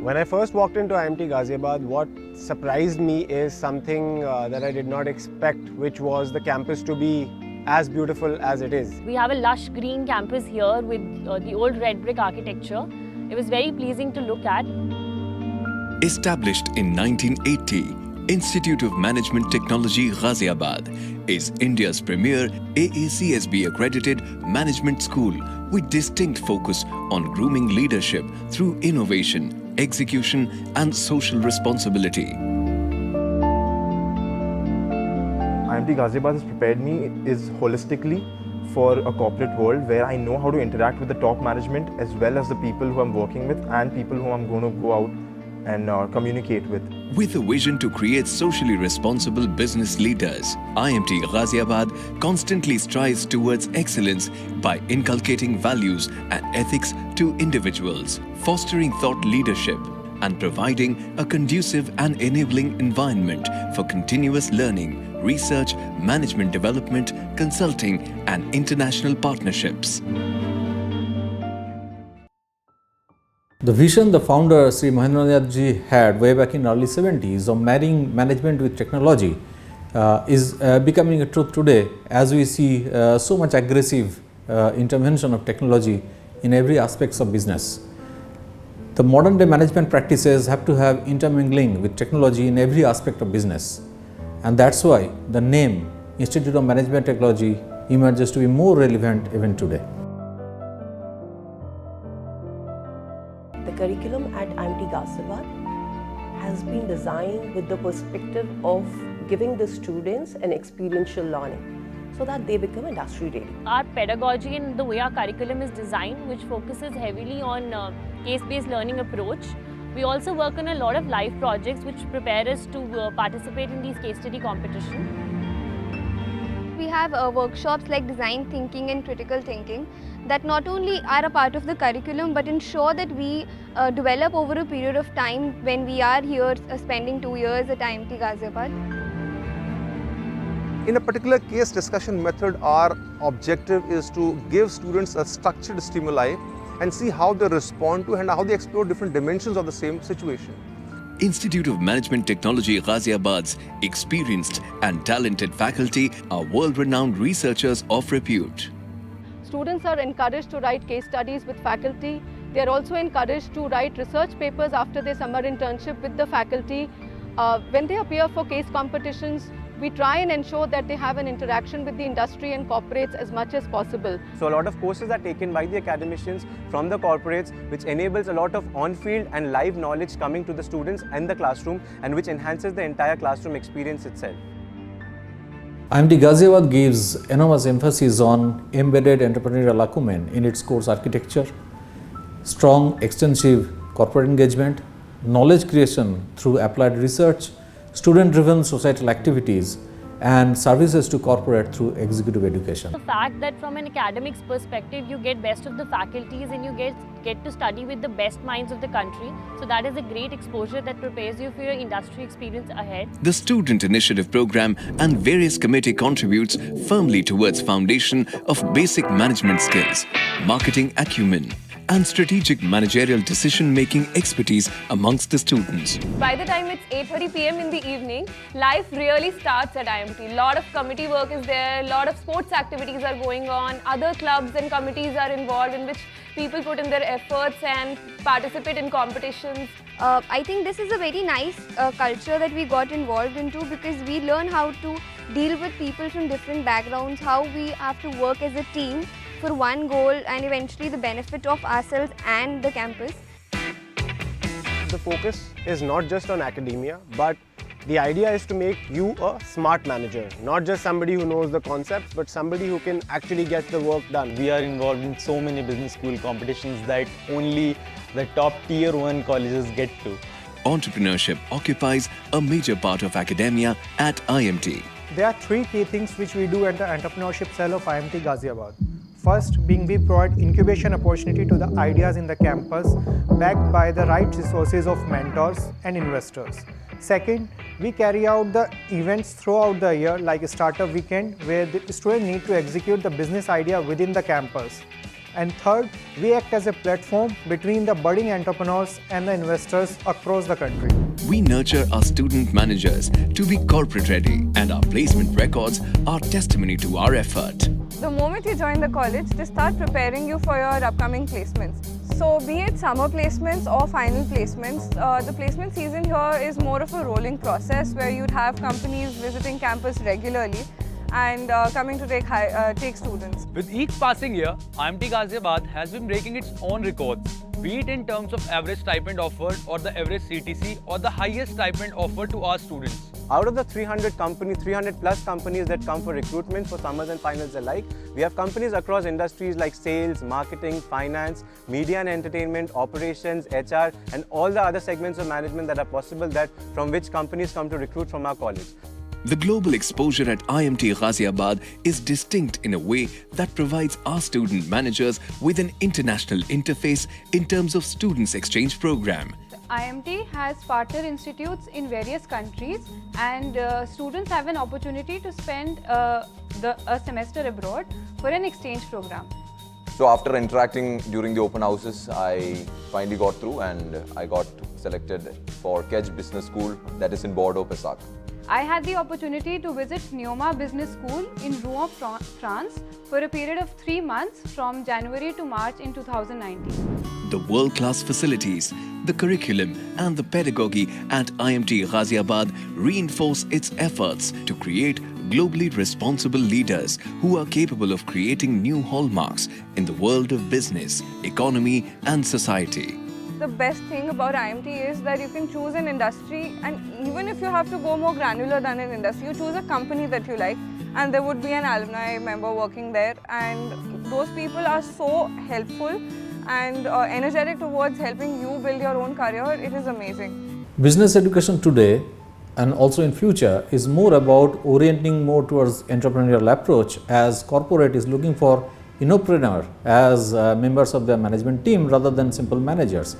When I first walked into IMT Ghaziabad, what surprised me is something that I did not expect, which was the campus to be as beautiful as it is. We have a lush green campus here with the old red brick architecture. It was very pleasing to look at. Established in 1980, Institute of Management Technology Ghaziabad is India's premier AACSB accredited management school with distinct focus on grooming leadership through innovation, execution and social responsibility. IMT Ghaziabad has prepared me holistically for a corporate world where I know how to interact with the top management as well as the people who I'm working with and people who I'm going to go out and communicate with. With a vision to create socially responsible business leaders, IMT Ghaziabad constantly strives towards excellence by inculcating values and ethics to individuals, fostering thought leadership, and providing a conducive and enabling environment for continuous learning, research, management development, consulting, and international partnerships. The vision the founder Sri Mahendranath ji had way back in early 70s of marrying management with technology is becoming a truth today as we see so much aggressive intervention of technology in every aspects of business. The modern day management practices have to have intermingling with technology in every aspect of business, and that's why the name Institute of Management Technology emerges to be more relevant even today. The curriculum at IMT Ghaziabad has been designed with the perspective of giving the students an experiential learning so that they become industry ready. Our pedagogy and the way our curriculum is designed, which focuses heavily on case-based learning approach. We also work on a lot of live projects which prepare us to participate in these case study competitions. We have workshops like design thinking and critical thinking that not only are a part of the curriculum but ensure that we develop over a period of time when we are here spending 2 years at IMT Ghaziabad. In a particular case discussion method, our objective is to give students a structured stimuli and see how they respond to and how they explore different dimensions of the same situation. Institute of Management Technology Ghaziabad's experienced and talented faculty are world-renowned researchers of repute. Students are encouraged to write case studies with faculty. They are also encouraged to write research papers after their summer internship with the faculty. When they appear for case competitions, we try and ensure that they have an interaction with the industry and corporates as much as possible. So a lot of courses are taken by the academicians from the corporates, which enables a lot of on-field and live knowledge coming to the students and the classroom, and which enhances the entire classroom experience itself. IMT Ghaziabad gives enormous emphasis on embedded entrepreneurial acumen in its course architecture, strong extensive corporate engagement, knowledge creation through applied research, student-driven societal activities, and services to corporate through executive education. The fact that from an academics perspective, you get best of the faculties and you get to study with the best minds of the country. So that is a great exposure that prepares you for your industry experience ahead. The Student Initiative Program and various committee contributes firmly towards foundation of basic management skills, marketing acumen, and strategic managerial decision-making expertise amongst the students. By the time it's 8:30 p.m. in the evening, life really starts at IMT. A lot of committee work is there, a lot of sports activities are going on, other clubs and committees are involved in which people put in their efforts and participate in competitions. I think this is a very nice culture that we got involved into because we learn how to deal with people from different backgrounds, how we have to work as a team for one goal and eventually the benefit of ourselves and the campus. The focus is not just on academia, but the idea is to make you a smart manager, not just somebody who knows the concepts, but somebody who can actually get the work done. We are involved in so many business school competitions that only the top tier 1 colleges get to. Entrepreneurship occupies a major part of academia at IMT. There are 3 key things which we do at the entrepreneurship cell of IMT Ghaziabad. First being we provide incubation opportunity to the ideas in the campus backed by the right resources of mentors and investors. Second, we carry out the events throughout the year like a startup weekend where the students need to execute the business idea within the campus. And third, we act as a platform between the budding entrepreneurs and the investors across the country. We nurture our student managers to be corporate ready, and our placement records are testimony to our effort. The moment you join the college, they start preparing you for your upcoming placements. So be it summer placements or final placements, the placement season here is more of a rolling process where you'd have companies visiting campus regularly and coming to take students. With each passing year, IMT Ghaziabad has been breaking its own records, be it in terms of average stipend offered or the average CTC or the highest stipend offered to our students. Out of the 300 plus companies that come for recruitment for summers and finals alike, we have companies across industries like sales, marketing, finance, media and entertainment, operations, HR, and all the other segments of management that are possible from which companies come to recruit from our college. The global exposure at IMT Ghaziabad is distinct in a way that provides our student managers with an international interface in terms of students exchange program. IMT has partner institutes in various countries, and students have an opportunity to spend a semester abroad for an exchange program. So after interacting during the open houses, I finally got through and I got selected for Kedge Business School, that is in Bordeaux, Pessac. I had the opportunity to visit Neoma Business School in Rouen, France for a period of 3 months from January to March in 2019. The world-class facilities, the curriculum and the pedagogy at IMT Ghaziabad reinforce its efforts to create globally responsible leaders who are capable of creating new hallmarks in the world of business, economy and society. The best thing about IMT is that you can choose an industry, and even if you have to go more granular than an industry, you choose a company that you like and there would be an alumni member working there, and those people are so helpful and energetic towards helping you build your own career. It is amazing. Business education today and also in future is more about orienting more towards entrepreneurial approach, as corporate is looking for innopreneur as members of their management team rather than simple managers.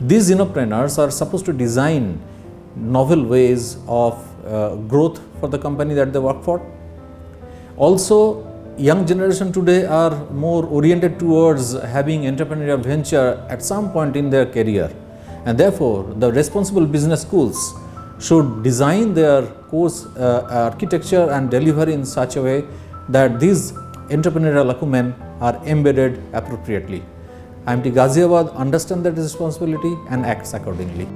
These innopreneurs are supposed to design novel ways of growth for the company that they work for. Also, young generation today are more oriented towards having entrepreneurial venture at some point in their career, and therefore the responsible business schools should design their course architecture and deliver in such a way that these entrepreneurial acumen are embedded appropriately. IMT Ghaziabad understands that responsibility and acts accordingly.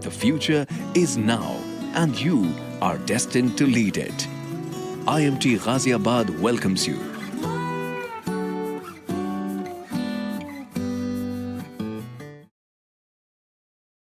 The future is now and you are destined to lead it. IMT Ghaziabad welcomes you.